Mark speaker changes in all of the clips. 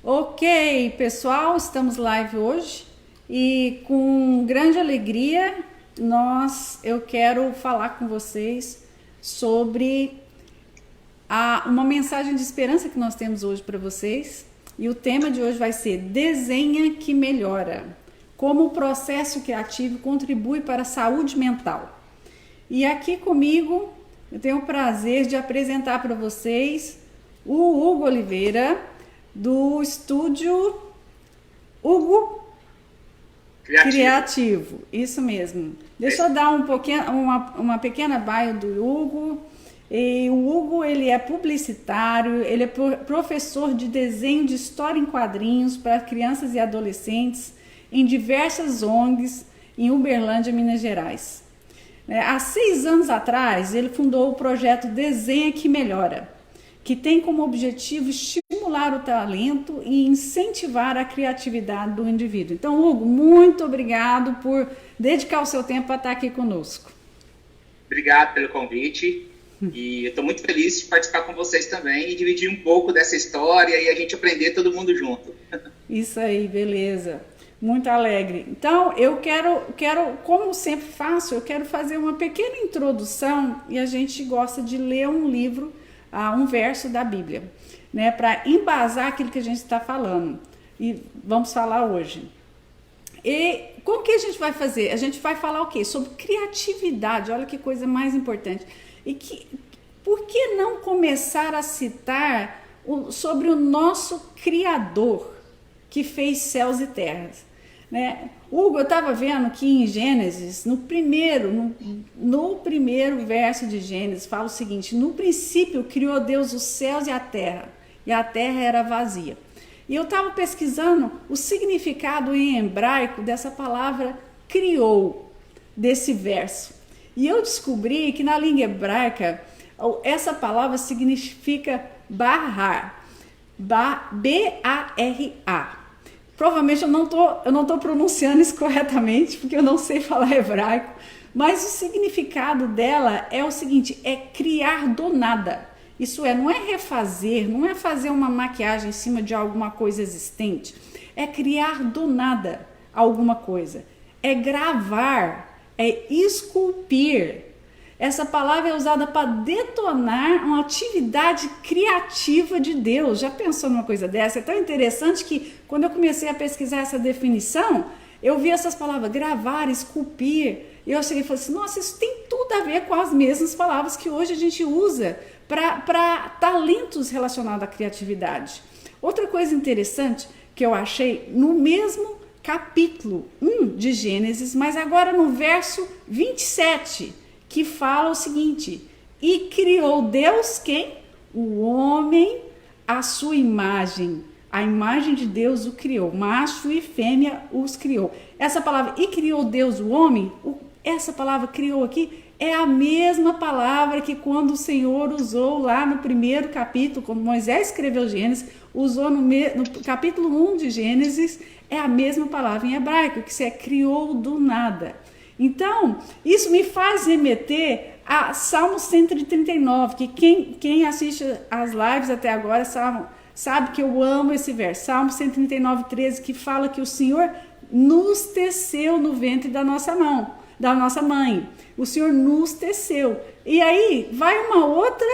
Speaker 1: Ok, pessoal, estamos live hoje e com grande alegria eu quero falar com vocês sobre uma mensagem de esperança que nós temos hoje para vocês. E o tema de hoje vai ser Desenha que Melhora. Como o processo criativo contribui para a saúde mental. E aqui comigo eu tenho o prazer de apresentar para vocês o Hugo Oliveira, do estúdio Hugo Criativo. Isso mesmo. Deixa eu dar uma pequena bio do Hugo. E o Hugo, ele é publicitário, ele é professor de desenho de história em quadrinhos para crianças e adolescentes em diversas ONGs em Uberlândia, Minas Gerais. Há 6 anos atrás, ele fundou o projeto Desenha que Melhora, que tem como objetivo estimular o talento e incentivar a criatividade do indivíduo. Então, Hugo, muito obrigado por dedicar o seu tempo para estar aqui conosco.
Speaker 2: Obrigado pelo convite. E eu estou muito feliz de participar com vocês também e dividir um pouco dessa história e a gente aprender todo mundo junto.
Speaker 1: Isso aí, beleza. Muito alegre. Então, eu quero, como sempre faço, eu quero fazer uma pequena introdução e a gente gosta de ler um livro, um verso da Bíblia, né, para embasar aquilo que a gente está falando. E vamos falar hoje. E como que a gente vai fazer? A gente vai falar o quê? Sobre criatividade. Olha que coisa mais importante. Por que não começar a citar sobre o nosso Criador que fez céus e terras? Né? Hugo, eu estava vendo que em Gênesis, no primeiro verso de Gênesis, fala o seguinte: no princípio criou Deus os céus e a terra era vazia. E eu estava pesquisando o significado em hebraico dessa palavra criou, desse verso. E eu descobri que na língua hebraica, essa palavra significa barrar, B-A-R-A. Provavelmente eu não tô pronunciando isso corretamente, porque eu não sei falar hebraico, mas o significado dela é o seguinte: é criar do nada. Isso não é refazer, não é fazer uma maquiagem em cima de alguma coisa existente, é criar do nada alguma coisa, é gravar, é esculpir. Essa palavra é usada para detonar uma atividade criativa de Deus. Já pensou numa coisa dessa? É tão interessante que quando eu comecei a pesquisar essa definição, eu vi essas palavras, gravar, esculpir, e eu cheguei e falei assim: nossa, isso tem tudo a ver com as mesmas palavras que hoje a gente usa para talentos relacionados à criatividade. Outra coisa interessante que eu achei no mesmo capítulo 1 de Gênesis, mas agora no verso 27, que fala o seguinte: e criou Deus quem? O homem à sua imagem. A imagem de Deus o criou, macho e fêmea os criou. Essa palavra, e criou Deus o homem, essa palavra criou aqui é a mesma palavra que quando o Senhor usou lá no primeiro capítulo, quando Moisés escreveu Gênesis, usou no capítulo 1 de Gênesis, é a mesma palavra em hebraico, que se criou do nada. Então, isso me faz remeter a Salmo 139, que quem assiste as lives até agora sabe que eu amo esse verso. Salmo 139, 13, que fala que o Senhor nos teceu no ventre da nossa mãe. O Senhor nos teceu. E aí vai uma outra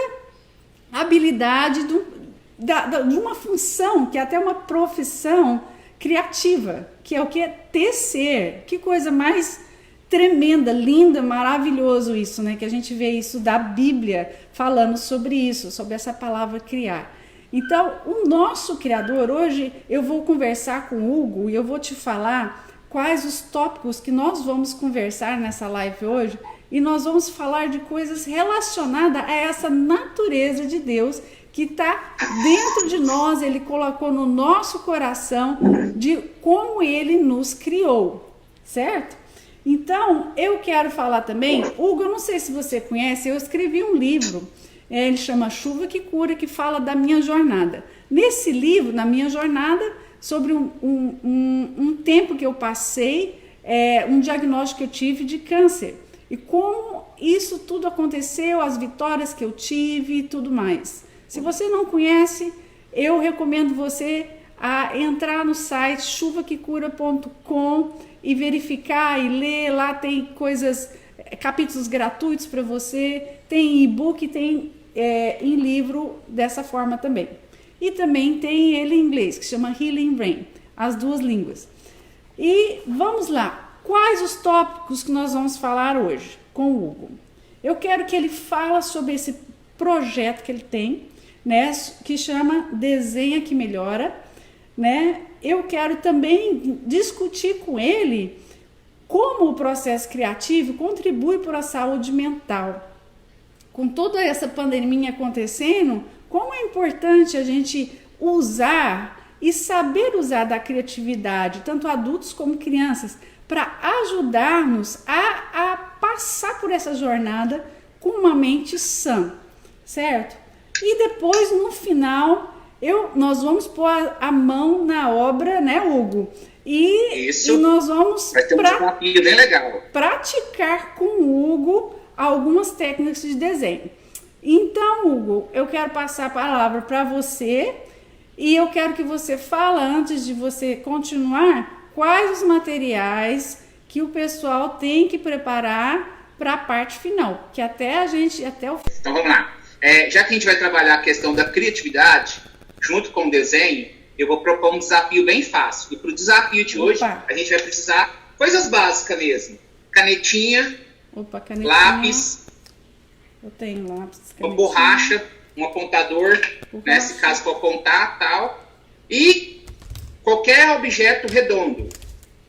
Speaker 1: habilidade de uma função, que é até uma profissão criativa, que é o que? Tecer. Que coisa mais tremenda, linda, maravilhoso isso, né? Que a gente vê isso da Bíblia falando sobre isso, sobre essa palavra criar. Então, o nosso Criador, hoje eu vou conversar com o Hugo e eu vou te falar quais os tópicos que nós vamos conversar nessa live hoje, e nós vamos falar de coisas relacionadas a essa natureza de Deus que está dentro de nós, Ele colocou no nosso coração, de como Ele nos criou, certo? Então, eu quero falar também, Hugo, eu não sei se você conhece, eu escrevi um livro, ele chama Chuva que Cura, que fala da minha jornada. Nesse livro, na minha jornada, sobre um tempo que eu passei, um diagnóstico que eu tive de câncer. E como isso tudo aconteceu, as vitórias que eu tive e tudo mais. Se você não conhece, eu recomendo você a entrar no site chuvaquecura.com e verificar e ler. Lá tem coisas, capítulos gratuitos para você, tem e-book, tem em livro dessa forma também. E também tem ele em inglês, que chama Healing Rain, as duas línguas. E vamos lá, quais os tópicos que nós vamos falar hoje com o Hugo? Eu quero que ele fale sobre esse projeto que ele tem, né, que chama Desenha que Melhora, né? Eu quero também discutir com ele como o processo criativo contribui para a saúde mental. Com toda essa pandemia acontecendo, como é importante a gente usar e saber usar da criatividade, tanto adultos como crianças, para ajudar-nos a passar por essa jornada com uma mente sã, certo? E depois, no final, nós vamos pôr a mão na obra, né, Hugo? E nós vamos
Speaker 2: desafio bem legal.
Speaker 1: Praticar com o Hugo algumas técnicas de desenho. Então, Hugo, eu quero passar a palavra para você e eu quero que você fale, antes de você continuar, quais os materiais que o pessoal tem que preparar para a parte final, que até o
Speaker 2: Então vamos lá. Já que a gente vai trabalhar a questão da criatividade junto com o desenho, eu vou propor um desafio bem fácil. E para o desafio de hoje, a gente vai precisar coisas básicas mesmo. Canetinha, lápis,
Speaker 1: eu tenho lápis,
Speaker 2: uma borracha, um apontador, né, se caso for apontar, tal. E qualquer objeto redondo.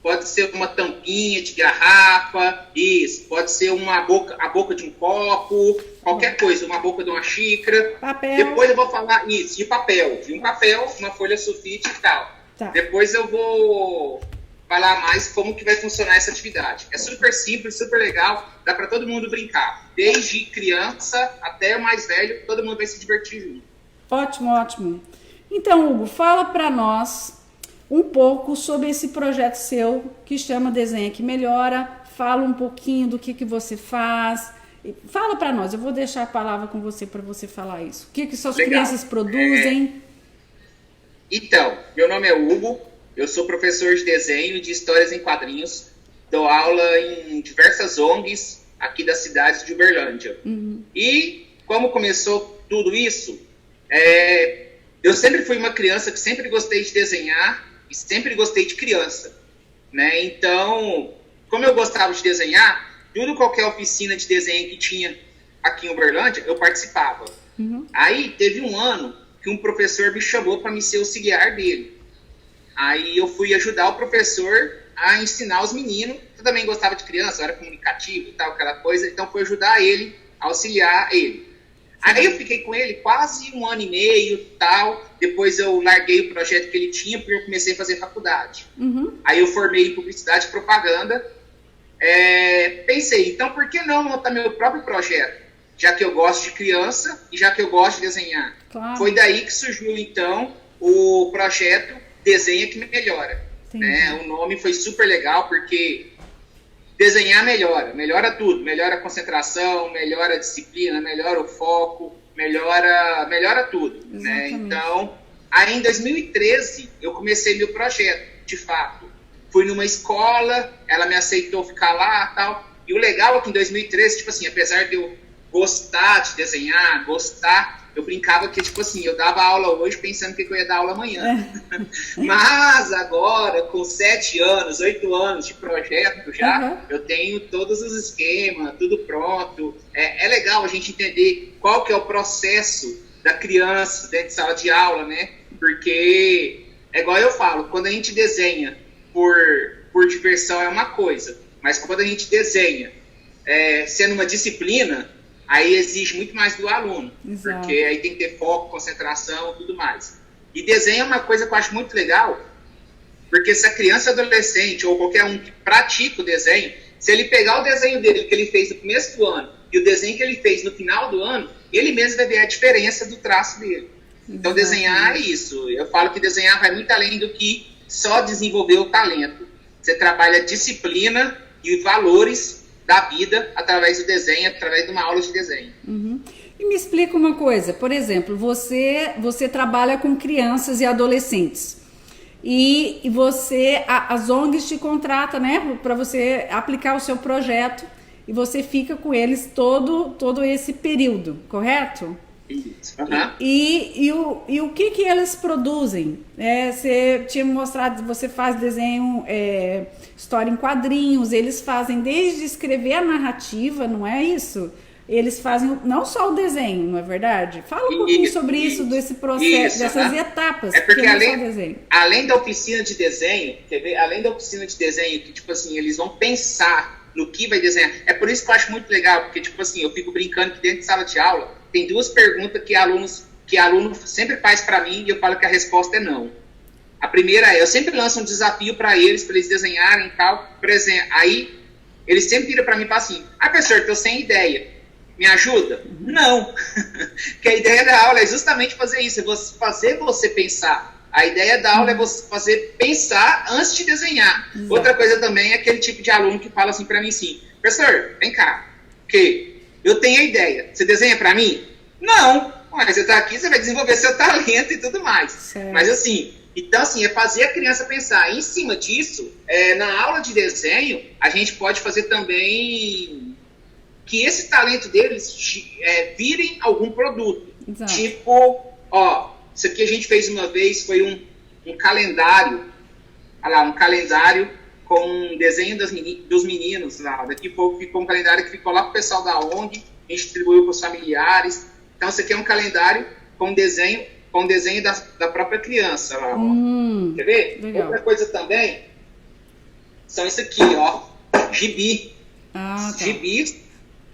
Speaker 2: Pode ser uma tampinha de garrafa, isso. Pode ser a boca de um copo, qualquer coisa, uma boca de uma xícara.
Speaker 1: Papel.
Speaker 2: Depois eu vou falar isso, de papel, uma folha sulfite e tal.
Speaker 1: Tá.
Speaker 2: Depois eu vou falar mais como que vai funcionar essa atividade. É super simples, super legal, dá para todo mundo brincar. Desde criança até o mais velho, todo mundo vai se divertir junto.
Speaker 1: Ótimo, ótimo. Então, Hugo, fala para nós um pouco sobre esse projeto seu que chama Desenha que Melhora. Fala um pouquinho do que você faz. Fala para nós, eu vou deixar a palavra com você para você falar isso. O que suas crianças produzem?
Speaker 2: Então, meu nome é Hugo, eu sou professor de desenho de histórias em quadrinhos, dou aula em diversas ONGs aqui da cidade de Uberlândia. E como começou tudo isso, eu sempre fui uma criança que sempre gostei de desenhar e sempre gostei de criança, né? Então, como eu gostava de desenhar, qualquer oficina de desenho que tinha aqui em Uberlândia, eu participava. Aí teve um ano que um professor me chamou para me ser auxiliar dele. Aí eu fui ajudar o professor a ensinar os meninos. Eu também gostava de criança, eu era comunicativo e tal, aquela coisa. Então fui ajudar ele, auxiliar ele. Aí eu fiquei com ele quase 1 ano e meio e tal. Depois eu larguei o projeto que ele tinha porque eu comecei a fazer faculdade. Aí eu formei em publicidade e propaganda. Pensei, então por que não montar meu próprio projeto? Já que eu gosto de criança e já que eu gosto de desenhar.
Speaker 1: Claro.
Speaker 2: Foi daí que surgiu então o projeto Desenha que Melhora. Né? O nome foi super legal porque desenhar melhora tudo, melhora a concentração, melhora a disciplina, melhora o foco, melhora tudo. Né? Então, aí em 2013 eu comecei meu projeto, de fato. Fui numa escola, ela me aceitou ficar lá e tal. E o legal é que em 2013, tipo assim, apesar de eu gostar de desenhar, eu brincava que, tipo assim, eu dava aula hoje pensando que eu ia dar aula amanhã. Mas agora, com 7 anos, 8 anos de projeto já, eu tenho todos os esquemas, tudo pronto. É legal a gente entender qual que é o processo da criança dentro de sala de aula, né? Porque, é igual eu falo, quando a gente desenha por diversão é uma coisa, mas quando a gente desenha sendo uma disciplina, aí exige muito mais do aluno. Exato. Porque aí tem que ter foco, concentração e tudo mais. E desenho é uma coisa que eu acho muito legal, porque se a criança, adolescente ou qualquer um que pratica o desenho, se ele pegar o desenho dele que ele fez no começo do ano e o desenho que ele fez no final do ano, ele mesmo vai ver a diferença do traço dele. Então desenhar é isso. Eu falo que desenhar vai muito além do que só desenvolver o talento. Você trabalha disciplina e valores da vida através do desenho, através de uma aula de desenho.
Speaker 1: E me explica uma coisa, por exemplo, você trabalha com crianças e adolescentes. e você, as ONGs te contratam, né, para você aplicar o seu projeto e você fica com eles todo esse período, correto?
Speaker 2: Isso.
Speaker 1: E o que eles produzem? Você tinha mostrado, você faz desenho, história em quadrinhos, eles fazem desde escrever a narrativa, não é isso? Eles fazem não só o desenho, não é verdade? Fala um pouquinho sobre isso, desse processo, dessas etapas.
Speaker 2: É porque
Speaker 1: desenho.
Speaker 2: Além da oficina de desenho, quer ver? Além da oficina de desenho, que tipo assim, eles vão pensar no que vai desenhar. É por isso que eu acho muito legal, porque tipo assim, eu fico brincando que dentro de sala de aula tem duas perguntas que aluno sempre faz para mim e eu falo que a resposta é não. A primeira é, eu sempre lanço um desafio para eles desenharem e tal, por exemplo, aí eles sempre viram para mim e falam assim, professor, tô sem ideia. Me ajuda? Não. Porque a ideia da aula é justamente fazer isso, é fazer você pensar. A ideia da aula é você fazer pensar antes de desenhar. Exato. Outra coisa também é aquele tipo de aluno que fala assim para mim assim, professor, vem cá, porque eu tenho a ideia, você desenha para mim? Não. Mas você tá aqui, você vai desenvolver seu talento e tudo mais. Certo. Mas assim, então assim, é fazer a criança pensar. Em cima disso, na aula de desenho, a gente pode fazer também que esse talento deles virem algum produto. Exato. Tipo, isso aqui a gente fez uma vez, foi um calendário, olha lá, um calendário com um desenho dos meninos lá. Daqui a pouco ficou um calendário que ficou lá pro pessoal da ONG, a gente distribuiu para os familiares. Então, isso aqui é um calendário com desenho da própria criança lá, ó. Quer ver? Legal. Outra coisa também são isso aqui, ó, gibi. Tá. Gibis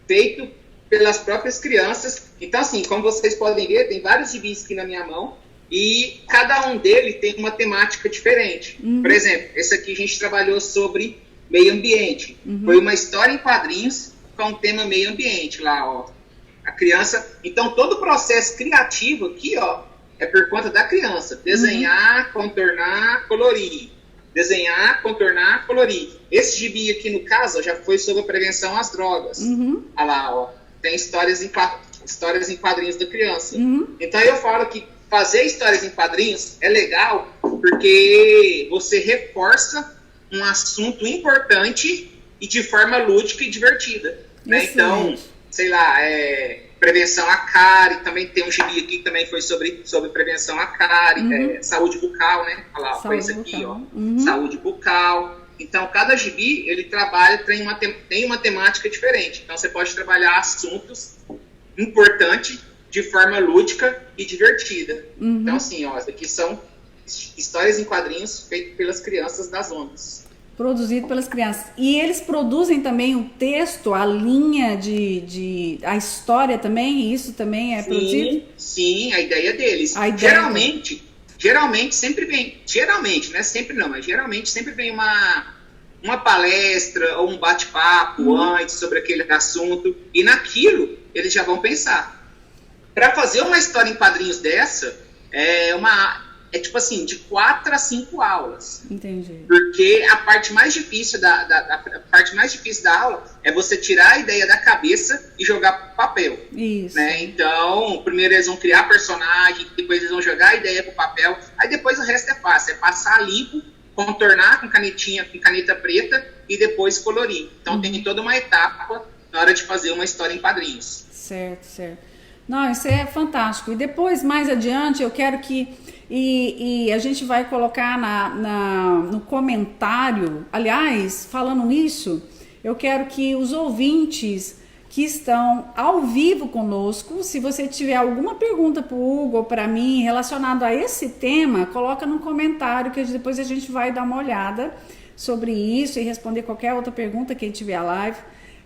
Speaker 2: feito pelas próprias crianças. Então, assim, como vocês podem ver, tem vários gibis aqui na minha mão e cada um deles tem uma temática diferente. Por exemplo, esse aqui a gente trabalhou sobre meio ambiente. Foi uma história em quadrinhos com o tema meio ambiente lá, ó. A criança... Então, todo o processo criativo aqui, ó, é por conta da criança. Desenhar, contornar, colorir. Desenhar, contornar, colorir. Esse gibi aqui, no caso, ó, já foi sobre a prevenção às drogas. Olha lá, ó. Tem histórias em quadrinhos da criança. Então, eu falo que fazer histórias em quadrinhos é legal porque você reforça um assunto importante e de forma lúdica e divertida. Né? Então, sei lá, prevenção à cárie, também tem um gibi aqui que também foi sobre prevenção à cárie, saúde bucal, né? Olha lá, foi isso aqui, ó. Saúde bucal. Então, cada gibi, ele trabalha, tem uma temática diferente. Então, você pode trabalhar assuntos importantes de forma lúdica e divertida. Então, assim, ó, isso aqui são histórias em quadrinhos feitas pelas crianças das ONGs.
Speaker 1: Produzido pelas crianças. E eles produzem também o texto, a linha a história também? Isso também é produzido?
Speaker 2: Sim, a ideia deles. Geralmente sempre vem, geralmente, não é sempre não, mas geralmente sempre vem uma palestra ou um bate-papo antes sobre aquele assunto, e naquilo eles já vão pensar. Para fazer uma história em quadrinhos dessa, é tipo assim, de 4 a 5 aulas. Entendi. Porque a parte mais difícil da aula é você tirar a ideia da cabeça e jogar pro papel. Isso. Né? Então, primeiro eles vão criar personagem, depois eles vão jogar a ideia pro papel, aí depois o resto é fácil, é passar limpo, contornar com caneta preta e depois colorir. Então tem toda uma etapa na hora de fazer uma história em quadrinhos.
Speaker 1: Certo. Não, isso é fantástico. E depois, mais adiante, eu quero que... E a gente vai colocar no comentário. Aliás, falando nisso, eu quero que os ouvintes que estão ao vivo conosco, se você tiver alguma pergunta para o Hugo ou para mim relacionado a esse tema, coloca no comentário que depois a gente vai dar uma olhada sobre isso e responder qualquer outra pergunta que tiver a live.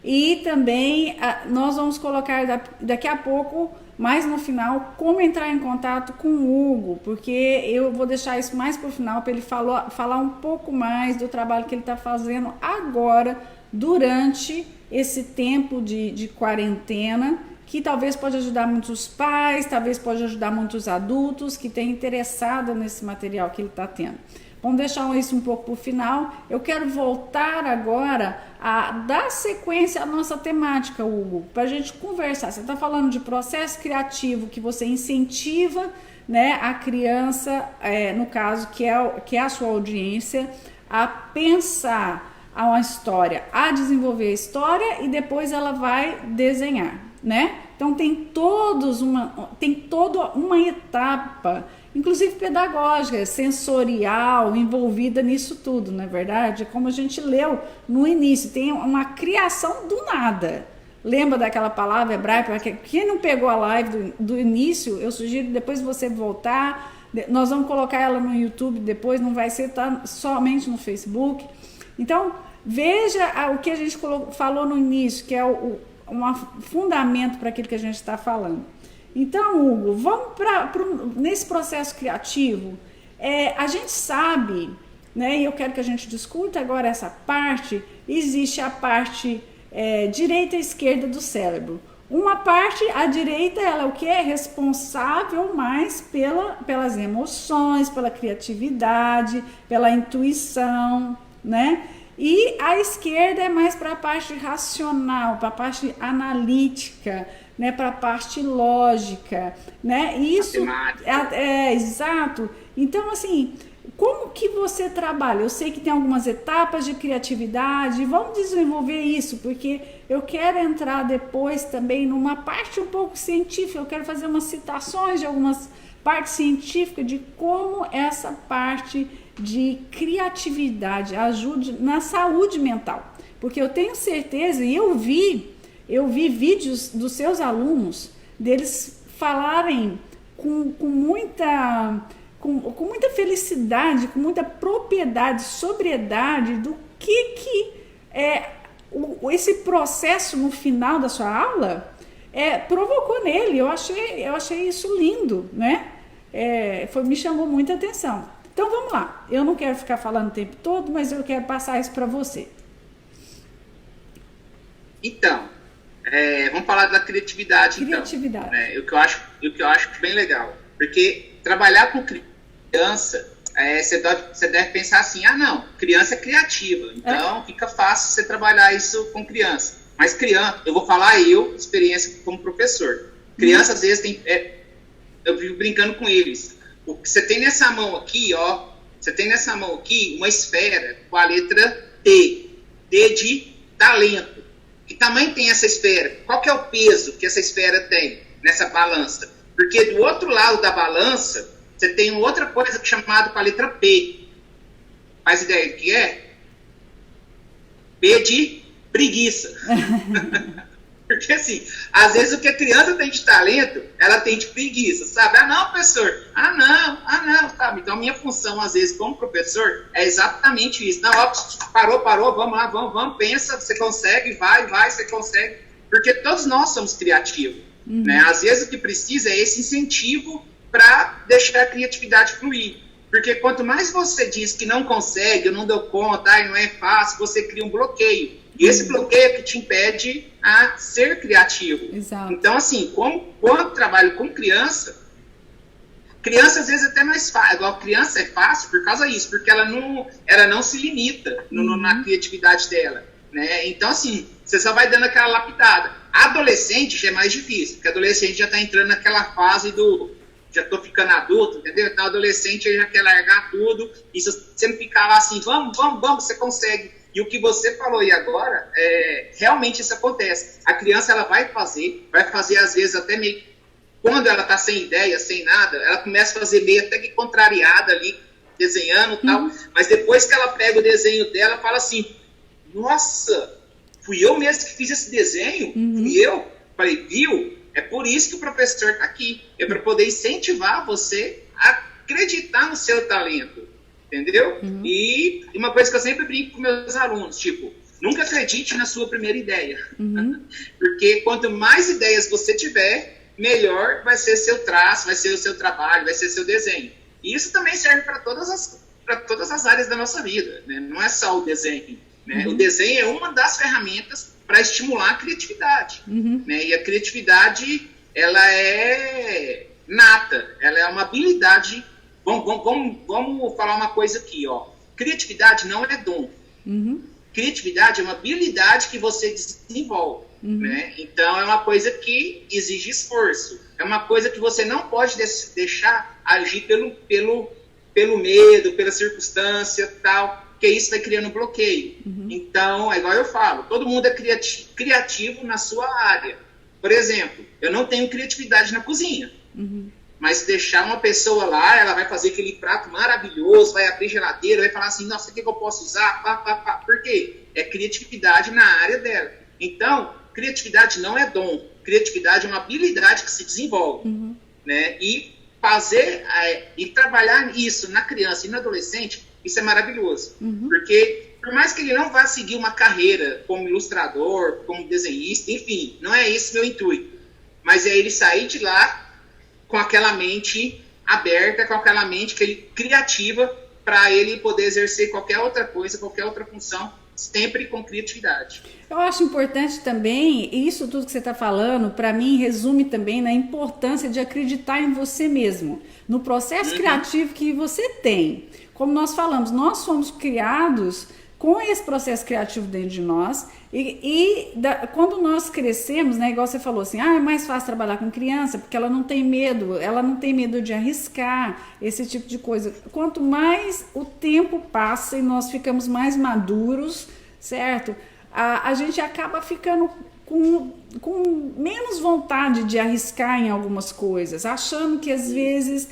Speaker 1: E também nós vamos colocar daqui a pouco, mais no final, como entrar em contato com o Hugo, porque eu vou deixar isso mais para o final para ele falar um pouco mais do trabalho que ele está fazendo agora, durante esse tempo de quarentena, que talvez pode ajudar muitos pais, talvez pode ajudar muitos adultos que têm interessado nesse material que ele está tendo. Vamos deixar isso um pouco para o final. Eu quero voltar agora a dar sequência à nossa temática, Hugo, para a gente conversar. Você está falando de processo criativo que você incentiva né, a criança, no caso, que é a sua audiência, a pensar uma história, a desenvolver a história e depois ela vai desenhar, né? Então tem toda uma etapa, inclusive pedagógica, sensorial, envolvida nisso tudo, não é verdade? Como a gente leu no início, tem uma criação do nada. Lembra daquela palavra hebraica? Quem não pegou a live do início, eu sugiro depois você voltar. Nós vamos colocar ela no YouTube depois, não vai ser somente no Facebook. Então, veja o que a gente falou no início, que é um fundamento para aquilo que a gente está falando. Então, Hugo, vamos nesse processo criativo. A gente sabe, né, e eu quero que a gente discuta agora essa parte. Existe a parte direita e esquerda do cérebro. Uma parte, a direita, ela é o que? É responsável mais pelas emoções, pela criatividade, pela intuição, né? E a esquerda é mais para a parte racional, para a parte analítica, né? Para a parte lógica, né? Isso exato. Então, assim, como que você trabalha? Eu sei que tem algumas etapas de criatividade, vamos desenvolver isso, porque eu quero entrar depois também numa parte um pouco científica, eu quero fazer umas citações de algumas partes científicas de como essa parte de criatividade ajude na saúde mental. Porque eu tenho certeza, e eu vi vídeos dos seus alunos, deles falarem com muita felicidade, com muita propriedade, sobriedade do que esse processo no final da sua aula provocou nele. Eu achei isso lindo, né? Me chamou muita atenção. Então vamos lá, eu não quero ficar falando o tempo todo, mas eu quero passar isso para você.
Speaker 2: Então, vamos falar da criatividade. Criatividade. Então, o que eu acho bem legal, porque trabalhar com criança, você deve pensar assim, não, criança é criativa, então fica fácil você trabalhar isso com criança. Mas criança, eu vou falar experiência como professor. Criança, às vezes, eu vivo brincando com eles. O que você tem nessa mão aqui, uma esfera com a letra T. T de talento. Que tamanho tem essa esfera? Qual que é o peso que essa esfera tem nessa balança? Porque do outro lado da balança, você tem outra coisa chamada com a letra P. Faz ideia do que é? P de preguiça. Porque assim, às vezes o que a criança tem de talento, ela tem de preguiça, sabe? Não, professor, não, sabe? Então a minha função, às vezes, como professor, é exatamente isso. Não, parou, vamos lá, vamos, pensa, você consegue, vai, você consegue. Porque todos nós somos criativos, né? Às vezes o que precisa é esse incentivo para deixar a criatividade fluir. Porque quanto mais você diz que não consegue, eu não dou conta, não é fácil, você cria um bloqueio. E esse bloqueio é que te impede a ser criativo. Exato. Então, assim, quando eu trabalho com criança às vezes até mais fácil. Igual criança é fácil por causa disso, porque ela não se limita na criatividade dela. Né? Então, assim, você só vai dando aquela lapidada. Adolescente já é mais difícil, porque adolescente já está entrando naquela fase já estou ficando adulto, entendeu? Então, adolescente já quer largar tudo, e se você não ficar lá assim, vamos, você consegue. E o que você falou aí agora, realmente isso acontece. A criança, ela vai fazer às vezes até meio, quando ela está sem ideia, sem nada, ela começa a fazer meio até que contrariada ali, desenhando e tal, mas depois que ela pega o desenho dela, fala assim, nossa, fui eu mesmo que fiz esse desenho? Fui eu? Falei, viu? É por isso que o professor está aqui, é para poder incentivar você a acreditar no seu talento. Entendeu? E uma coisa que eu sempre brinco com meus alunos, tipo, nunca acredite na sua primeira ideia. Porque quanto mais ideias você tiver, melhor vai ser seu traço, vai ser o seu trabalho, vai ser seu desenho. E isso também serve para todas as áreas da nossa vida, né? Não é só o desenho. Né? O desenho é uma das ferramentas para estimular a criatividade. Né? E a criatividade, ela é nata, ela é uma habilidade. Vamos falar uma coisa aqui, ó. Criatividade não é dom. Criatividade é uma habilidade que você desenvolve. Né? Então, é uma coisa que exige esforço. É uma coisa que você não pode deixar agir pelo medo, pela circunstância, tal, porque isso vai criando bloqueio. Então, é igual eu falo, todo mundo é criativo na sua área. Por exemplo, eu não tenho criatividade na cozinha, mas deixar uma pessoa lá, ela vai fazer aquele prato maravilhoso, vai abrir geladeira, vai falar assim, nossa, o que eu posso usar? Por quê? É criatividade na área dela. Então, criatividade não é dom, criatividade é uma habilidade que se desenvolve, né? E e trabalhar isso na criança e no adolescente, isso é maravilhoso, porque por mais que ele não vá seguir uma carreira como ilustrador, como desenhista, enfim, não é esse meu intuito, mas é ele sair de lá com aquela mente aberta, com aquela mente criativa, para ele poder exercer qualquer outra coisa, qualquer outra função, sempre com criatividade.
Speaker 1: Eu acho importante também, isso tudo que você está falando, para mim, resume também na importância de acreditar em você mesmo, no processo criativo que você tem. Como nós falamos, nós somos criados com esse processo criativo dentro de nós quando nós crescemos, né, igual você falou assim, é mais fácil trabalhar com criança porque ela não tem medo de arriscar esse tipo de coisa. Quanto mais o tempo passa e nós ficamos mais maduros, certo? A gente acaba ficando com menos vontade de arriscar em algumas coisas, achando que às vezes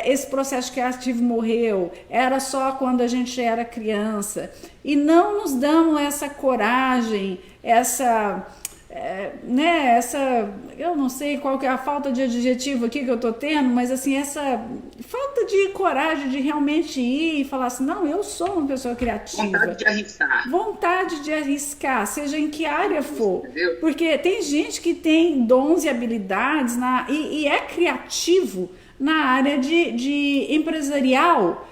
Speaker 1: esse processo criativo morreu, era só quando a gente era criança, e não nos damos essa coragem, eu não sei qual que é a falta de adjetivo aqui que eu tô tendo, mas assim, essa falta de coragem de realmente ir e falar assim, não, eu sou uma pessoa criativa. Vontade de arriscar, seja em que área for. Entendeu? Porque tem gente que tem dons e habilidades e é criativo na área de empresarial,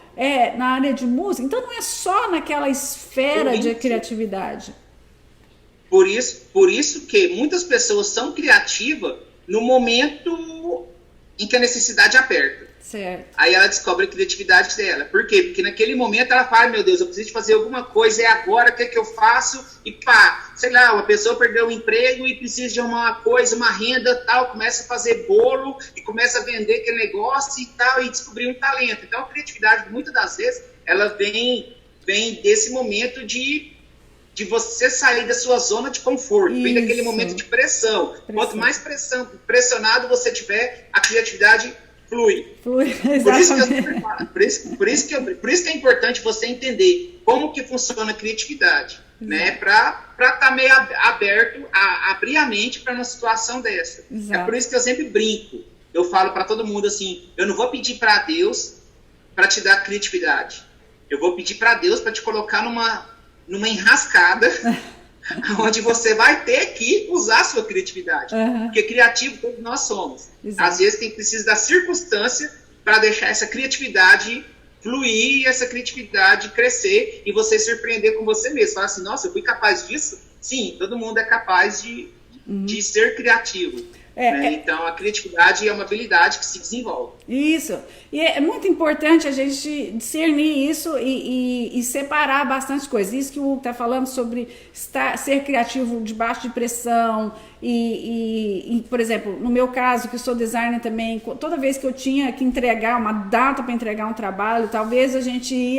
Speaker 1: na área de música, então não é só naquela esfera de criatividade.
Speaker 2: Por isso que muitas pessoas são criativas no momento em que a necessidade aperta.
Speaker 1: Certo.
Speaker 2: Aí ela descobre a criatividade dela. Por quê? Porque naquele momento ela fala, meu Deus, eu preciso de fazer alguma coisa, é agora, o que é que eu faço? E pá, sei lá, uma pessoa perdeu o emprego e precisa de uma coisa, uma renda, tal, começa a fazer bolo e começa a vender aquele negócio e tal, e descobrir um talento. Então a criatividade, muitas das vezes, ela vem desse momento de você sair da sua zona de conforto, vem daquele momento de pressão. Quanto mais pressionado você tiver, a criatividade flui. Por isso que é importante você entender como que funciona a criatividade, né? Para estar meio aberto a abrir a mente para uma situação dessa. Exato. É por isso que eu sempre brinco. Eu falo para todo mundo assim, eu não vou pedir para Deus para te dar criatividade. Eu vou pedir para Deus para te colocar numa enrascada onde você vai ter que usar a sua criatividade. Porque criativo todos nós somos. Exato. Às vezes precisa da circunstância para deixar essa criatividade fluir e essa criatividade crescer e você surpreender com você mesmo. Falar assim, nossa, eu fui capaz disso? Sim, todo mundo é capaz de ser criativo. Então, a criatividade é uma habilidade que se desenvolve.
Speaker 1: Isso. E é muito importante a gente discernir isso e separar bastante coisas. Isso que o Hugo está falando sobre ser criativo debaixo de pressão. Por exemplo, no meu caso, que sou designer também, toda vez que eu tinha que entregar uma data para entregar um trabalho, talvez a gente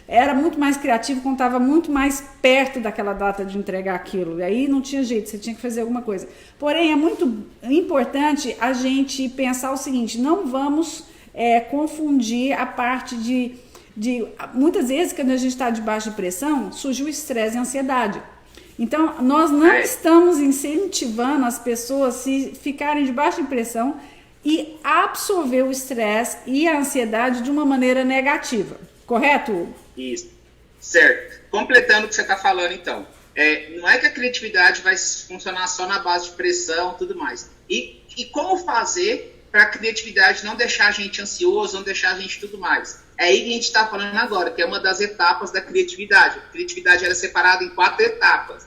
Speaker 1: era muito mais criativo quando estava muito mais perto daquela data de entregar aquilo. E aí não tinha jeito, você tinha que fazer alguma coisa. Porém, é muito importante a gente pensar o seguinte, não vamos confundir a parte de... Muitas vezes, quando a gente está debaixo de pressão, surge o estresse e a ansiedade. Então, nós não estamos incentivando as pessoas a ficarem debaixo de pressão e absorver o estresse e a ansiedade de uma maneira negativa. Correto, Hugo?
Speaker 2: Isso, certo. Completando o que você está falando, então. Não é que a criatividade vai funcionar só na base de pressão e tudo mais. E como fazer para a criatividade não deixar a gente ansioso, não deixar a gente tudo mais? É aí que a gente está falando agora, que é uma das etapas da criatividade. A criatividade era separada em 4 etapas.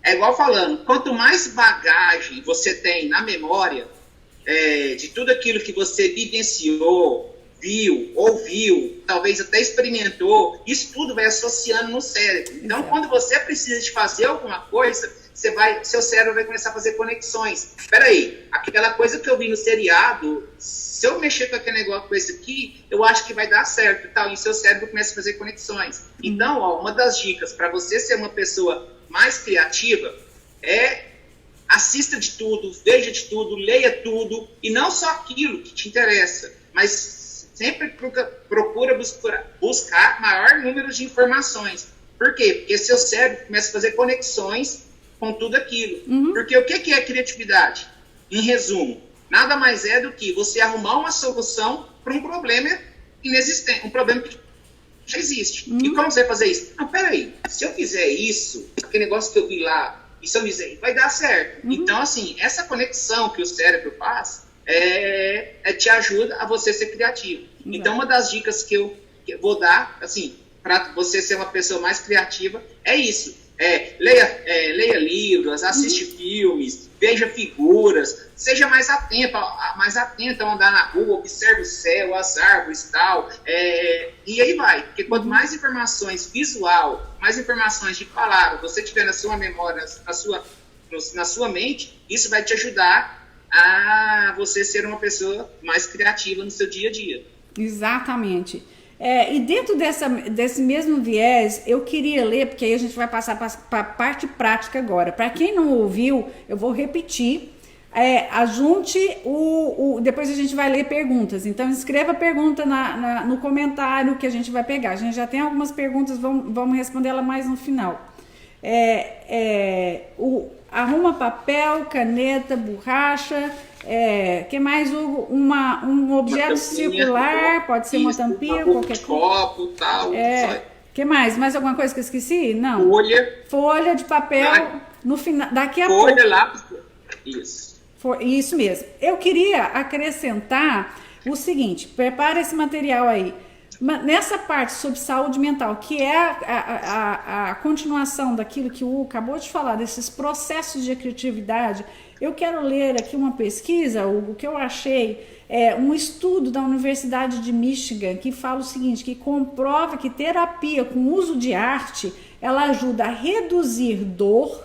Speaker 2: É igual falando, quanto mais bagagem você tem na memória de tudo aquilo que você vivenciou, viu, ouviu, talvez até experimentou, isso tudo vai associando no cérebro. Então, quando você precisa de fazer alguma coisa, seu cérebro vai começar a fazer conexões. Espera aí, aquela coisa que eu vi no seriado, se eu mexer com aquele negócio com esse aqui, eu acho que vai dar certo e tal, e seu cérebro começa a fazer conexões. Então, ó, uma das dicas para você ser uma pessoa mais criativa é assista de tudo, veja de tudo, leia tudo, e não só aquilo que te interessa, mas sempre procura buscar maior número de informações. Por quê? Porque seu cérebro começa a fazer conexões com tudo aquilo. Porque o que é criatividade? Em resumo, nada mais é do que você arrumar uma solução para um problema inexistente, um problema que já existe. E como você vai fazer isso? Não, peraí, se eu fizer isso, aquele negócio que eu vi lá, e se eu fizer, vai dar certo. Então, assim, essa conexão que o cérebro faz te ajuda a você ser criativo. Então, uma das dicas que eu vou dar, assim, para você ser uma pessoa mais criativa, é isso. Leia livros, assiste filmes, veja figuras, seja mais atento ao andar na rua, observe o céu, as árvores e tal, e aí vai, porque quanto mais informações visual, mais informações de palavra você tiver na sua memória, na sua mente, isso vai te ajudar a você ser uma pessoa mais criativa no seu dia a dia.
Speaker 1: Exatamente. E dentro desse mesmo viés, eu queria ler, porque aí a gente vai passar para a parte prática agora. Para quem não ouviu, eu vou repetir. Ajunte depois a gente vai ler perguntas. Então, escreva a pergunta no comentário que a gente vai pegar. A gente já tem algumas perguntas, vamos responder ela mais no final. Arruma papel, caneta, borracha. Que mais, Hugo? Um objeto circular, pode ser uma tampinha, qualquer
Speaker 2: copo, tal.
Speaker 1: Que mais? Mais alguma coisa que eu esqueci? Não. Folha de papel. No final, daqui a pouco.
Speaker 2: Folha, lápis.
Speaker 1: Isso mesmo. Eu queria acrescentar o seguinte: prepara esse material aí. Nessa parte sobre saúde mental, que é a continuação daquilo que o Hugo acabou de falar, desses processos de criatividade, eu quero ler aqui uma pesquisa, Hugo, que eu achei, um estudo da Universidade de Michigan, que fala o seguinte, que comprova que terapia com uso de arte, ela ajuda a reduzir dor,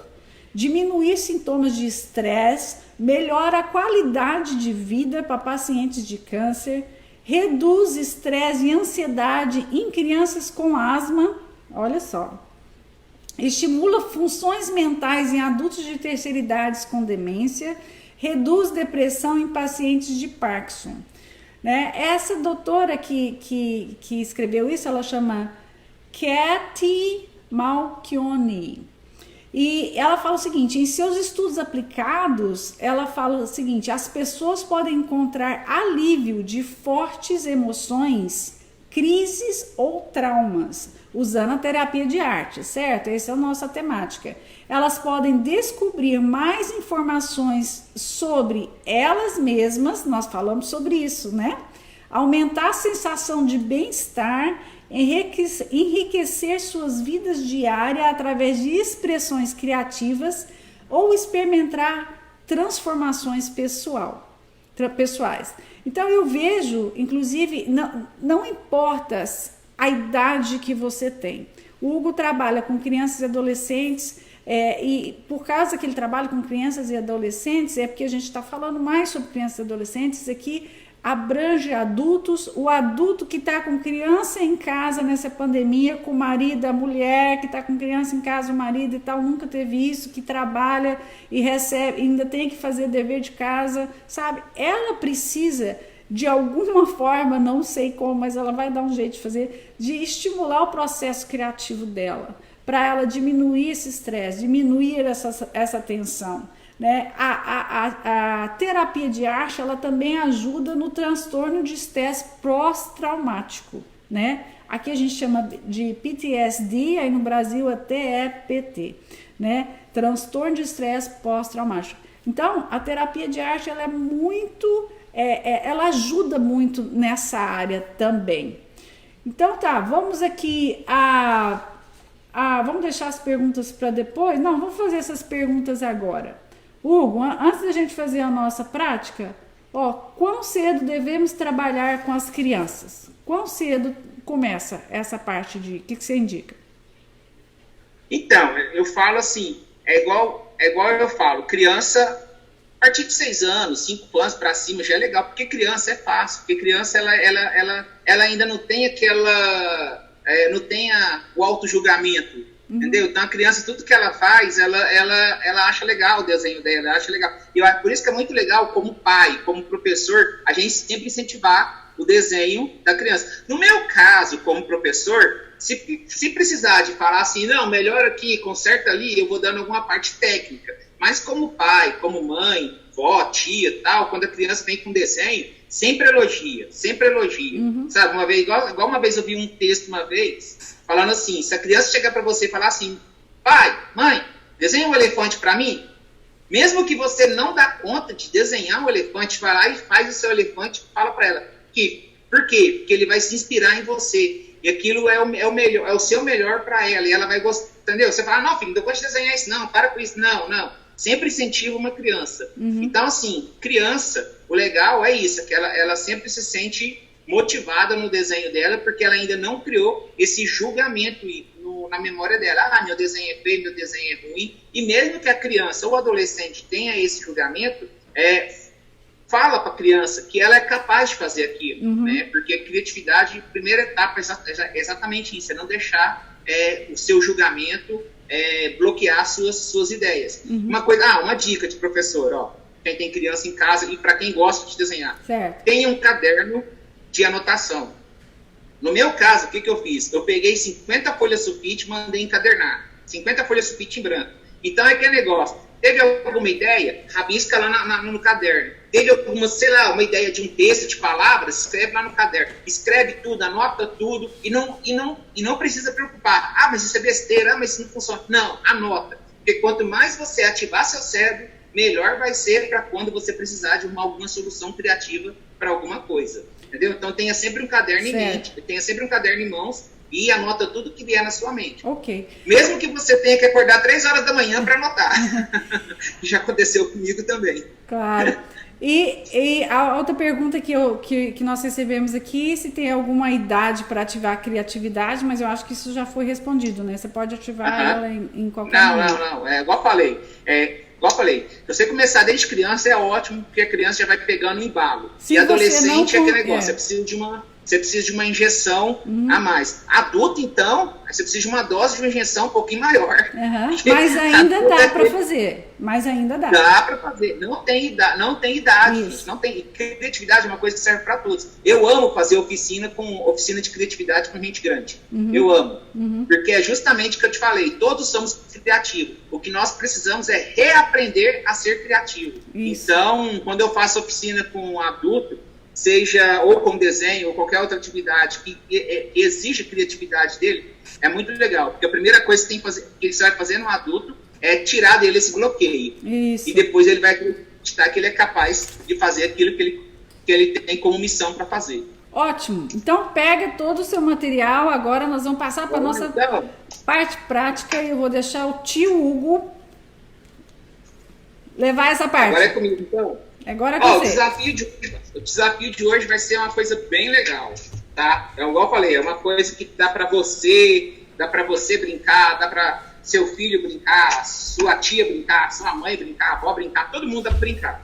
Speaker 1: diminuir sintomas de estresse, melhora a qualidade de vida para pacientes de câncer, reduz estresse e ansiedade em crianças com asma, olha só, estimula funções mentais em adultos de terceira idade com demência, reduz depressão em pacientes de Parkinson. Né? Essa doutora que escreveu isso, ela chama Katie Malchioni. E ela fala o seguinte, em seus estudos aplicados, ela fala o seguinte, as pessoas podem encontrar alívio de fortes emoções, crises ou traumas, usando a terapia de arte, certo? Essa é a nossa temática. Elas podem descobrir mais informações sobre elas mesmas, nós falamos sobre isso, né? Aumentar a sensação de bem-estar, enriquecer suas vidas diárias através de expressões criativas ou experimentar transformações pessoais. Então eu vejo, inclusive, não importa a idade que você tem. O Hugo trabalha com crianças e adolescentes, e por causa que ele trabalha com crianças e adolescentes, é porque a gente está falando mais sobre crianças e adolescentes aqui, abrange adultos, o adulto que está com criança em casa nessa pandemia, com o marido, a mulher que está com criança em casa, o marido e tal, nunca teve isso, que trabalha e recebe, ainda tem que fazer dever de casa, sabe? Ela precisa, de alguma forma, não sei como, mas ela vai dar um jeito de fazer, de estimular o processo criativo dela, para ela diminuir esse estresse, diminuir essa tensão. Né? A terapia de arte, ela também ajuda no transtorno de estresse pós-traumático, né? Aqui a gente chama de PTSD, aí no Brasil até é PT, né? Transtorno de estresse pós-traumático. Então, a terapia de arte, ela é muito, ela ajuda muito nessa área também. Então tá, vamos aqui vamos deixar as perguntas para depois? Não, vamos fazer essas perguntas agora. Hugo, antes da gente fazer a nossa prática, quão cedo devemos trabalhar com as crianças? Quão cedo começa essa parte de... O que você indica?
Speaker 2: Então, eu falo assim, é igual eu falo, criança, a partir de 6 anos, 5 anos para cima já é legal, porque criança é fácil, porque criança ela ainda não tem não tem o auto-julgamento, entendeu? Então a criança, tudo que ela faz, ela acha legal o desenho dela, ela acha legal. E por isso que é muito legal, como pai, como professor, a gente sempre incentivar o desenho da criança. No meu caso, como professor, se precisar de falar assim, não, melhor aqui, conserta ali, eu vou dando alguma parte técnica. Mas como pai, como mãe, vó, tia, tal, quando a criança vem com desenho, sempre elogia, sabe? Uma vez, igual uma vez eu vi um texto uma vez, falando assim, se a criança chegar para você e falar assim, pai, mãe, desenha um elefante para mim, mesmo que você não dá conta de desenhar um elefante, vai lá e faz o seu elefante, fala para ela, por quê? Porque ele vai se inspirar em você, e aquilo é o melhor, é o seu melhor para ela, e ela vai gostar, entendeu? Você fala, não, filho, eu vou te desenhar isso, não, para com isso, não. Sempre incentiva uma criança. Então, assim, criança, o legal é isso, é que ela sempre se sente motivada no desenho dela, porque ela ainda não criou esse julgamento na memória dela. Ah, meu desenho é feio, meu desenho é ruim. E mesmo que a criança ou adolescente tenha esse julgamento, fala para a criança que ela é capaz de fazer aquilo, né? Porque a criatividade, a primeira etapa é exatamente isso, é não deixar o seu julgamento bloquear suas ideias. Uma dica de professor, ó, quem tem criança em casa e para quem gosta de desenhar, tenha um caderno de anotação. No meu caso, o que eu fiz? Eu peguei 50 folhas sulfite e mandei encadernar. 50 folhas sulfite em branco. Então é aquele negócio. Teve alguma ideia? Rabisca lá no caderno. Teve alguma, uma ideia de um texto, de palavras? Escreve lá no caderno. Escreve tudo, anota tudo e não precisa preocupar. Ah, mas isso é besteira, mas isso não funciona. Não, anota. Porque quanto mais você ativar seu cérebro, melhor vai ser para quando você precisar de alguma solução criativa para alguma coisa. Entendeu? Então tenha sempre um caderno em mente, tenha sempre um caderno em mãos e anota tudo que vier na sua mente.
Speaker 1: Ok.
Speaker 2: Mesmo que você tenha que acordar 3 horas da manhã para anotar. Já aconteceu comigo também.
Speaker 1: Claro. E a outra pergunta que nós recebemos aqui, se tem alguma idade para ativar a criatividade, mas eu acho que isso já foi respondido, né? Você pode ativar ela em qualquer momento.
Speaker 2: Não. Igual eu falei, se você começar desde criança é ótimo, porque a criança já vai pegando um embalo. E adolescente é aquele negócio, você precisa de uma injeção a mais. Adulto, então, você precisa de uma dose de uma injeção um pouquinho maior.
Speaker 1: Mas ainda dá para fazer. Mas ainda dá.
Speaker 2: Dá para fazer. Não tem idade. Não tem. Criatividade é uma coisa que serve para todos. Eu amo fazer oficina de criatividade com gente grande. Eu amo. Porque é justamente o que eu te falei. Todos somos criativos. O que nós precisamos é reaprender a ser criativo. Isso. Então, quando eu faço oficina com um adulto, seja ou com desenho ou qualquer outra atividade que exige criatividade dele, é muito legal, porque a primeira coisa que você vai fazer no adulto é tirar dele esse bloqueio. Isso. E depois ele vai acreditar que ele é capaz de fazer aquilo que ele tem como missão para fazer.
Speaker 1: Ótimo, então pega todo o seu material, agora nós vamos passar para a nossa parte prática e eu vou deixar o tio Hugo levar essa parte.
Speaker 2: Agora é comigo então?
Speaker 1: Agora é com você.
Speaker 2: O desafio de hoje vai ser uma coisa bem legal, tá? Igual eu falei, é uma coisa que dá para você brincar, dá para seu filho brincar, sua tia brincar, sua mãe brincar, a avó brincar, todo mundo dá para brincar.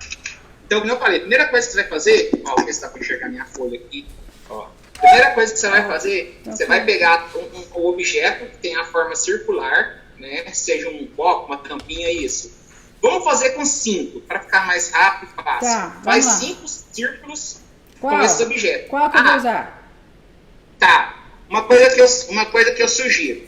Speaker 2: Então, como eu falei, a primeira coisa que você vai fazer, ó, vou ver se dá para enxergar minha folha aqui, ó. A primeira coisa que você vai fazer, você vai pegar um objeto que tem a forma circular, né? Seja um copo, uma tampinha, isso. Vamos fazer com 5, para ficar mais rápido e fácil.
Speaker 1: Tá,
Speaker 2: faz 5 círculos com esse objeto.
Speaker 1: Qual que eu vou usar?
Speaker 2: Tá. Uma coisa que eu sugiro.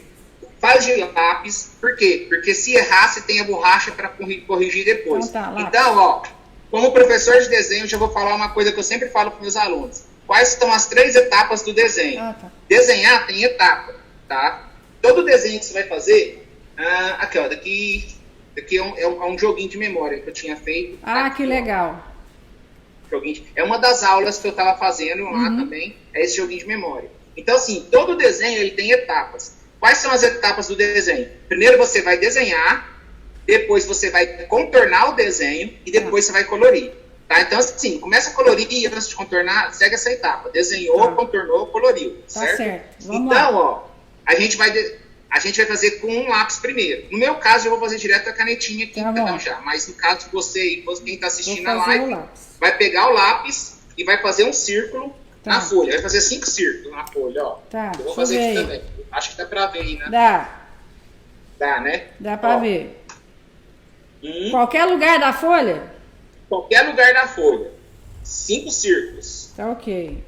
Speaker 2: Faz de lápis. Por quê? Porque se errar, você tem a borracha para corrigir depois. Então, ó, como professor de desenho, eu já vou falar uma coisa que eu sempre falo para meus alunos. Quais são as 3 etapas do desenho? Tá. Desenhar tem etapa, tá? Todo desenho que você vai fazer... aqui, ó, daqui é um joguinho de memória que eu tinha feito.
Speaker 1: Que legal.
Speaker 2: É uma das aulas que eu estava fazendo lá também, é esse joguinho de memória. Então, assim, todo desenho ele tem etapas. Quais são as etapas do desenho? Primeiro você vai desenhar, depois você vai contornar o desenho e depois você vai colorir. Tá? Então, assim, começa a colorir e antes de contornar, segue essa etapa. Desenhou, contornou, coloriu. Certo?
Speaker 1: Tá certo.
Speaker 2: Vamos lá. Ó, a gente vai... a gente vai fazer com um lápis primeiro. No meu caso, eu vou fazer direto a canetinha aqui,
Speaker 1: Tá
Speaker 2: então
Speaker 1: bom.
Speaker 2: já. Mas no caso de você e quem está assistindo
Speaker 1: Vou
Speaker 2: a
Speaker 1: fazer o
Speaker 2: live,
Speaker 1: lápis.
Speaker 2: vai pegar o lápis e vai fazer um círculo
Speaker 1: Tá.
Speaker 2: na folha. Vai fazer 5 círculos na folha, ó.
Speaker 1: Tá,
Speaker 2: Eu vou
Speaker 1: deixa
Speaker 2: fazer
Speaker 1: eu
Speaker 2: aqui
Speaker 1: ver aí.
Speaker 2: também. Acho que dá pra ver aí, né?
Speaker 1: Dá.
Speaker 2: Dá, né?
Speaker 1: Dá pra
Speaker 2: Ó,
Speaker 1: ver.
Speaker 2: um,
Speaker 1: Qualquer lugar da folha?
Speaker 2: qualquer lugar da folha. 5 círculos.
Speaker 1: Tá ok.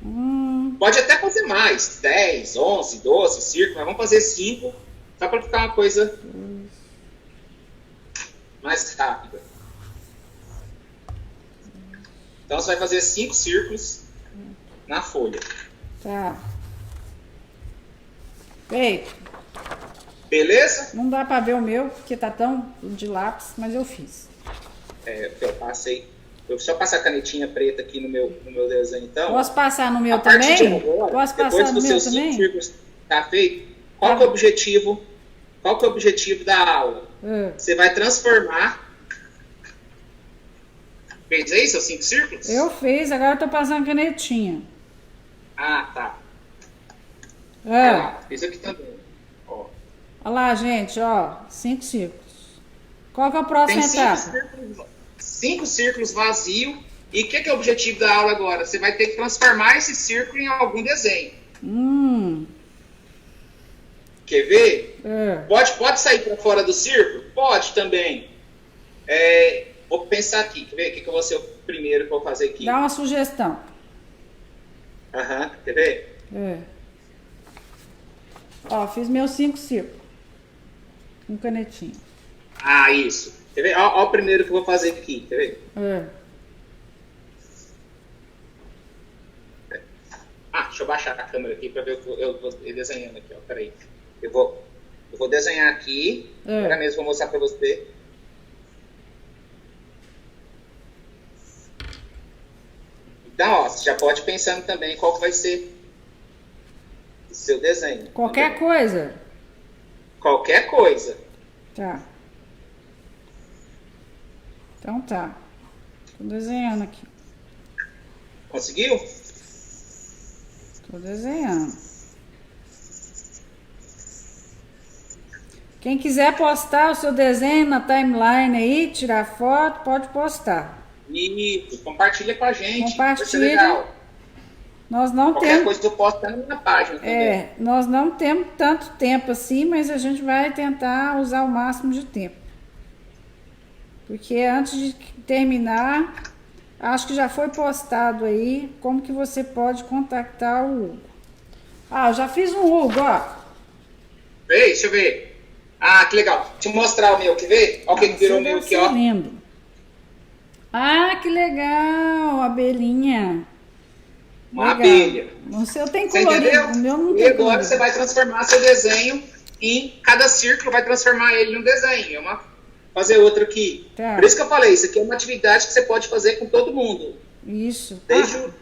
Speaker 2: Pode até fazer mais. 10, 11, 12 círculos. Mas vamos fazer 5. Só pra ficar uma coisa mais rápida. Então você vai fazer 5 círculos na folha.
Speaker 1: Tá. Feito.
Speaker 2: Beleza?
Speaker 1: Não dá pra ver o meu, porque tá tão de lápis, mas eu fiz.
Speaker 2: Eu passei. Eu só passar a canetinha preta aqui no meu desenho, então.
Speaker 1: Posso passar no meu
Speaker 2: A partir de
Speaker 1: também?
Speaker 2: agora,
Speaker 1: Posso
Speaker 2: depois
Speaker 1: passar no
Speaker 2: dos
Speaker 1: meu
Speaker 2: seus 5
Speaker 1: também?
Speaker 2: círculos tá feito, qual
Speaker 1: Tá.
Speaker 2: que é o objetivo? Qual que é o objetivo da aula? Você vai transformar. Fez aí seus 5 círculos?
Speaker 1: Eu fiz, agora eu tô passando canetinha.
Speaker 2: Ah, tá.
Speaker 1: Ah,
Speaker 2: Fiz aqui também. Ó.
Speaker 1: olha lá, gente, ó. 5 círculos. Qual que é a próxima
Speaker 2: Tem 5
Speaker 1: etapa?
Speaker 2: círculos, 5 círculos vazios. E o que é o objetivo da aula agora? Você vai ter que transformar esse círculo em algum desenho. Quer ver? Pode sair para fora do círculo? Pode também. Vou pensar aqui. Quer ver? O que eu vou ser o primeiro que eu vou fazer aqui?
Speaker 1: Dá uma sugestão.
Speaker 2: Quer ver?
Speaker 1: Ó, fiz meus 5 círculos. Com canetinha.
Speaker 2: Isso. Quer ver? Ó o primeiro que eu vou fazer aqui. Quer ver? Deixa eu baixar a câmera aqui para ver o que eu vou desenhando aqui. Ó. Peraí. Eu vou desenhar aqui. Agora mesmo vou mostrar para você. Então, ó, você já pode ir pensando também qual que vai ser o seu desenho.
Speaker 1: Qualquer coisa?
Speaker 2: Qualquer coisa.
Speaker 1: Tá. Então tá. Tô desenhando aqui.
Speaker 2: Conseguiu?
Speaker 1: Tô desenhando. Quem quiser postar o seu desenho na timeline aí, tirar foto, pode postar.
Speaker 2: Isso, compartilha com a gente.
Speaker 1: Compartilha.
Speaker 2: Vai ser legal.
Speaker 1: Nós não
Speaker 2: Qualquer
Speaker 1: temos.
Speaker 2: coisa eu posto na minha página também.
Speaker 1: Nós não temos tanto tempo assim, mas a gente vai tentar usar o máximo de tempo. Porque antes de terminar, acho que já foi postado aí como que você pode contactar o Hugo. Eu já fiz um Hugo, ó.
Speaker 2: Deixa eu ver. Que legal. Deixa eu mostrar o meu, quer ver? Olha o que virou o meu aqui, ó.
Speaker 1: Lindo. Que legal, abelhinha.
Speaker 2: Uma
Speaker 1: Legal.
Speaker 2: abelha.
Speaker 1: O seu tem
Speaker 2: Você
Speaker 1: colorido,
Speaker 2: entendeu?
Speaker 1: o meu não
Speaker 2: E
Speaker 1: tem
Speaker 2: agora
Speaker 1: colorido.
Speaker 2: você vai transformar seu desenho em cada círculo, vai transformar ele num desenho. Fazer outro aqui.
Speaker 1: Tá.
Speaker 2: Por isso que eu falei, isso aqui é uma atividade que você pode fazer com todo mundo.
Speaker 1: Isso.
Speaker 2: Desde o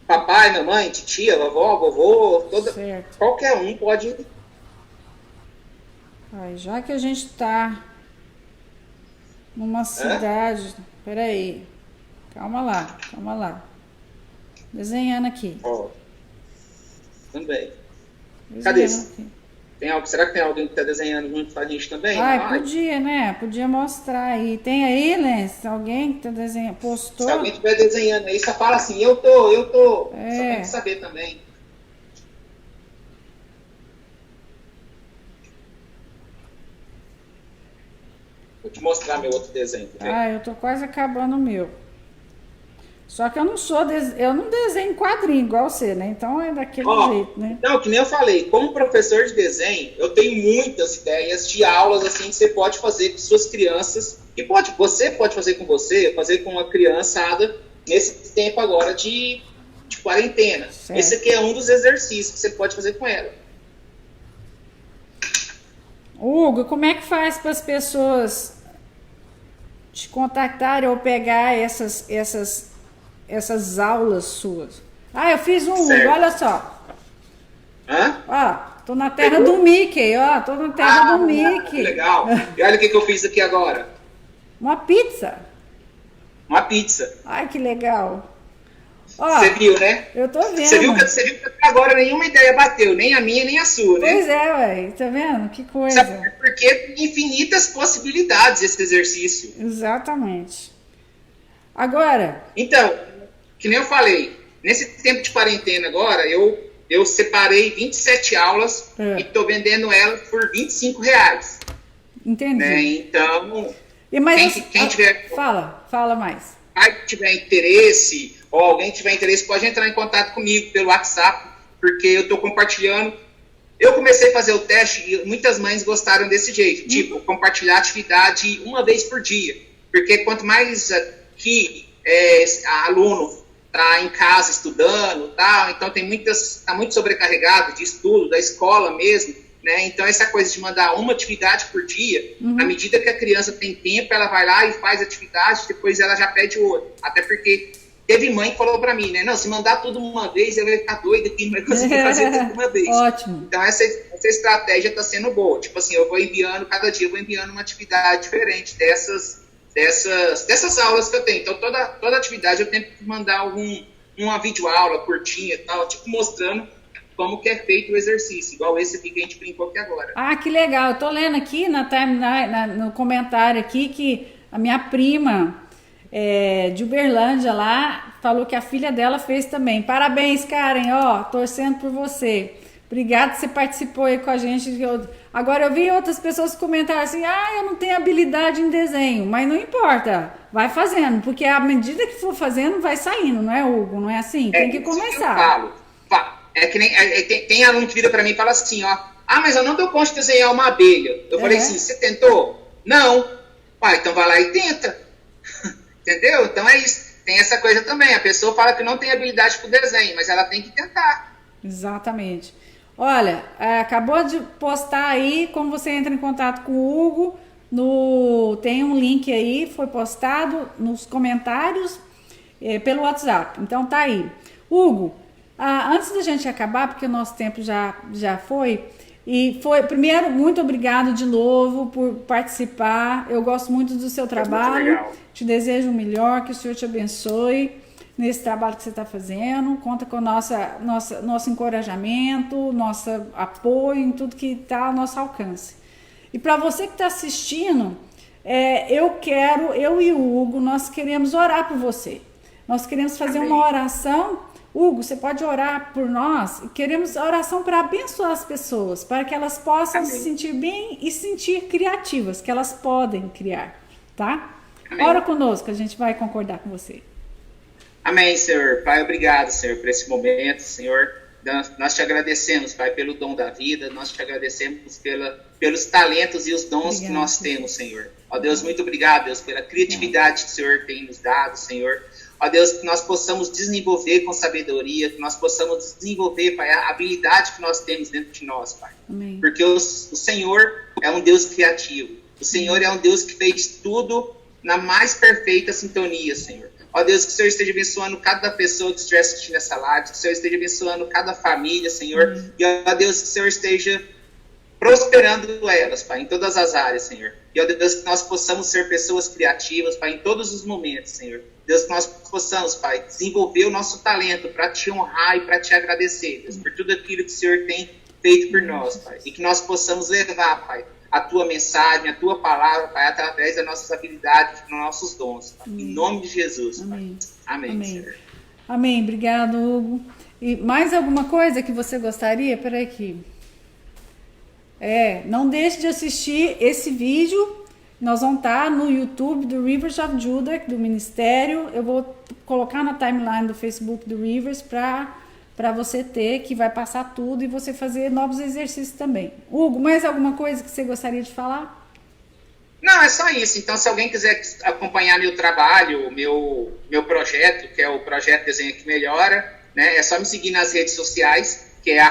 Speaker 2: papai, mamãe, titia, vovó, vovô,
Speaker 1: Certo.
Speaker 2: qualquer um pode.
Speaker 1: Já que a gente tá numa cidade... Peraí. Calma lá. Desenhando aqui.
Speaker 2: Ó. Também.
Speaker 1: Desenhando
Speaker 2: Cadê isso?
Speaker 1: aqui.
Speaker 2: Será que tem alguém que está desenhando junto com a gente também?
Speaker 1: Podia, né? Podia mostrar aí. Tem aí, Lens? Alguém que tá desenhando? Postou?
Speaker 2: Se alguém estiver desenhando aí, só fala assim, eu tô. Só tem que saber também. Vou te mostrar meu outro desenho.
Speaker 1: Eu tô quase acabando o meu. Só que eu não desenho quadrinho igual você, né? Então é daquele jeito, né?
Speaker 2: Não, que nem eu falei, como professor de desenho, eu tenho muitas ideias de aulas assim que você pode fazer com suas crianças. E você pode fazer com você, fazer com uma criançada nesse tempo agora de quarentena.
Speaker 1: Certo.
Speaker 2: Esse aqui é um dos exercícios que você pode fazer com ela.
Speaker 1: Hugo, como é que faz para as pessoas te contactarem ou pegar essas aulas suas? Eu fiz um Hugo, olha só. Tô na terra do Mickey, tô na terra do Mickey.
Speaker 2: Que legal. E olha o que eu fiz aqui agora.
Speaker 1: Uma pizza.
Speaker 2: Uma pizza.
Speaker 1: Que legal. Ó,
Speaker 2: você viu, né?
Speaker 1: Eu tô vendo.
Speaker 2: Você viu que até agora nenhuma ideia bateu, nem a minha, nem a sua, né?
Speaker 1: Pois é, ué. Tá vendo? Que coisa.
Speaker 2: Sabe por quê? Tem infinitas possibilidades esse exercício.
Speaker 1: Exatamente. Agora...
Speaker 2: Então, que nem eu falei, nesse tempo de quarentena agora, eu separei 27 aulas e estou vendendo elas por R$25.
Speaker 1: Entendi.
Speaker 2: Né? Então,
Speaker 1: quem tiver... Fala mais.
Speaker 2: Quem tiver interesse, ou alguém tiver interesse, pode entrar em contato comigo pelo WhatsApp, porque eu estou compartilhando. Eu comecei a fazer o teste e muitas mães gostaram desse jeito, tipo, compartilhar atividade uma vez por dia. Porque quanto mais aluno está em casa estudando, tal, então está muito sobrecarregado de estudo, da escola mesmo, né? Então essa coisa de mandar uma atividade por dia, à medida que a criança tem tempo, ela vai lá e faz atividade, depois ela já pede outra. Até porque teve mãe que falou para mim, né? Não, se mandar tudo uma vez, ela vai ficar doida que não vai conseguir fazer tudo uma vez.
Speaker 1: Ótimo.
Speaker 2: Então essa estratégia está sendo boa. Tipo assim, eu vou enviando, cada dia eu vou enviando uma atividade diferente dessas aulas que eu tenho. Então, toda atividade eu tento mandar uma videoaula curtinha e tal, tipo, mostrando como que é feito o exercício, igual esse aqui que a gente brincou aqui agora.
Speaker 1: Ah, que legal. Eu tô lendo aqui na timeline, no comentário aqui, que a minha prima de Uberlândia lá falou que a filha dela fez também. Parabéns, Karen, ó, torcendo por você. Obrigada que você participou aí com a gente. Agora eu vi outras pessoas comentar assim, eu não tenho habilidade em desenho, mas não importa, vai fazendo, porque à medida que for fazendo, vai saindo, não é, Hugo? Não é assim? Tem que começar.
Speaker 2: Eu falo. É que nem tem aluno que vira pra mim e fala assim, ó, mas eu não dou conta de desenhar uma abelha. Eu falei assim, você tentou? Não. Então vai lá e tenta. Entendeu? Então é isso. Tem essa coisa também, a pessoa fala que não tem habilidade pro desenho, mas ela tem que tentar.
Speaker 1: Exatamente. Olha, acabou de postar aí como você entra em contato com o Hugo. Tem um link aí, foi postado nos comentários pelo WhatsApp. Então tá aí. Hugo, antes da gente acabar, porque o nosso tempo já foi, primeiro, muito obrigado de novo por participar. Eu gosto muito do seu trabalho. Te desejo o melhor, que o Senhor te abençoe nesse trabalho que você está fazendo. Conta com o nosso encorajamento, nosso apoio em tudo que está ao nosso alcance. E para você que está assistindo, eu e o Hugo, nós queremos orar por você. Nós queremos fazer uma oração. Hugo, você pode orar por nós? Queremos oração para abençoar as pessoas, para que elas possam se sentir bem e se sentir criativas, que elas podem criar, tá? Ora conosco, a gente vai concordar com você.
Speaker 2: Amém, Senhor. Pai, obrigado, Senhor, por esse momento, Senhor. Nós te agradecemos, Pai, pelo dom da vida, nós te agradecemos pelos talentos e os dons que nós temos, Senhor. Ó Deus, muito obrigado, Deus, pela criatividade que o Senhor tem nos dado, Senhor. Ó Deus, que nós possamos desenvolver com sabedoria, que nós possamos desenvolver, Pai, a habilidade que nós temos dentro de nós, Pai.
Speaker 1: Amém.
Speaker 2: Porque o Senhor é um Deus criativo. O Senhor é um Deus que fez tudo na mais perfeita sintonia, Senhor. Ó Deus, que o Senhor esteja abençoando cada pessoa que estiver assistindo essa live, que o Senhor esteja abençoando cada família, Senhor. E ó Deus, que o Senhor esteja prosperando elas, Pai, em todas as áreas, Senhor. E ó Deus, que nós possamos ser pessoas criativas, Pai, em todos os momentos, Senhor. Deus, que nós possamos, Pai, desenvolver o nosso talento para te honrar e para te agradecer, Deus, por tudo aquilo que o Senhor tem feito por nós, Pai. E que nós possamos levar, Pai, a tua mensagem, a tua palavra, Pai, através das nossas habilidades, dos nossos dons, Pai. Em nome de Jesus, Pai.
Speaker 1: Amém.
Speaker 2: Amém, Senhor.
Speaker 1: Amém. Obrigado, Hugo. E mais alguma coisa que você gostaria? Peraí aqui. Não deixe de assistir esse vídeo. Nós vamos estar no YouTube do Rivers of Judah, do Ministério. Eu vou colocar na timeline do Facebook do Rivers para você ter, que vai passar tudo e você fazer novos exercícios também. Hugo, mais alguma coisa que você gostaria de falar?
Speaker 2: Não, é só isso. Então, se alguém quiser acompanhar meu trabalho, meu projeto, que é o Projeto Desenho que Melhora, né, é só me seguir nas redes sociais, que é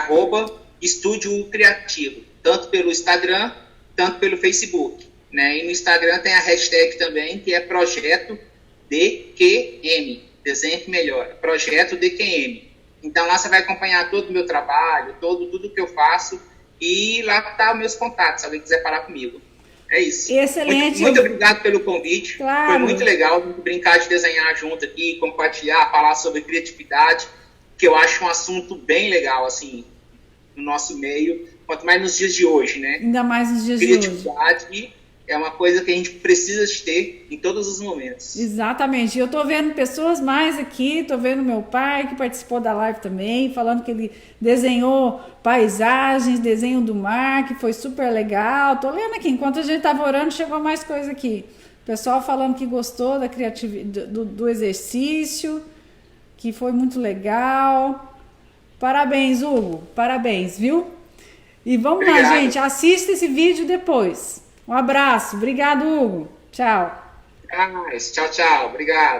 Speaker 2: @Estúdio Criativo, tanto pelo Instagram, tanto pelo Facebook. Né? E no Instagram tem a hashtag também, que é Projeto DQM, Desenho que Melhora, Projeto DQM. Então lá você vai acompanhar todo o meu trabalho, tudo que eu faço, e lá tá os meus contatos, se alguém quiser falar comigo. É isso.
Speaker 1: Excelente.
Speaker 2: Muito obrigado pelo convite.
Speaker 1: Claro.
Speaker 2: Foi muito legal brincar de desenhar junto aqui, compartilhar, falar sobre criatividade, que eu acho um assunto bem legal, assim, no nosso meio, quanto mais nos dias de hoje, né?
Speaker 1: Ainda mais nos dias de hoje.
Speaker 2: Criatividade é uma coisa que a gente precisa de ter em todos os momentos.
Speaker 1: Exatamente. Eu tô vendo pessoas mais aqui, tô vendo meu pai que participou da live também, falando que ele desenhou paisagens, desenho do mar, que foi super legal. Tô lendo aqui, enquanto a gente tava orando, chegou mais coisa aqui. O pessoal falando que gostou da criatividade, do exercício, que foi muito legal. Parabéns, Hugo. Parabéns, viu? E vamos lá, gente. Assista esse vídeo depois. Um abraço. Obrigado, Hugo. Tchau.
Speaker 2: Tchau, tchau. Obrigado.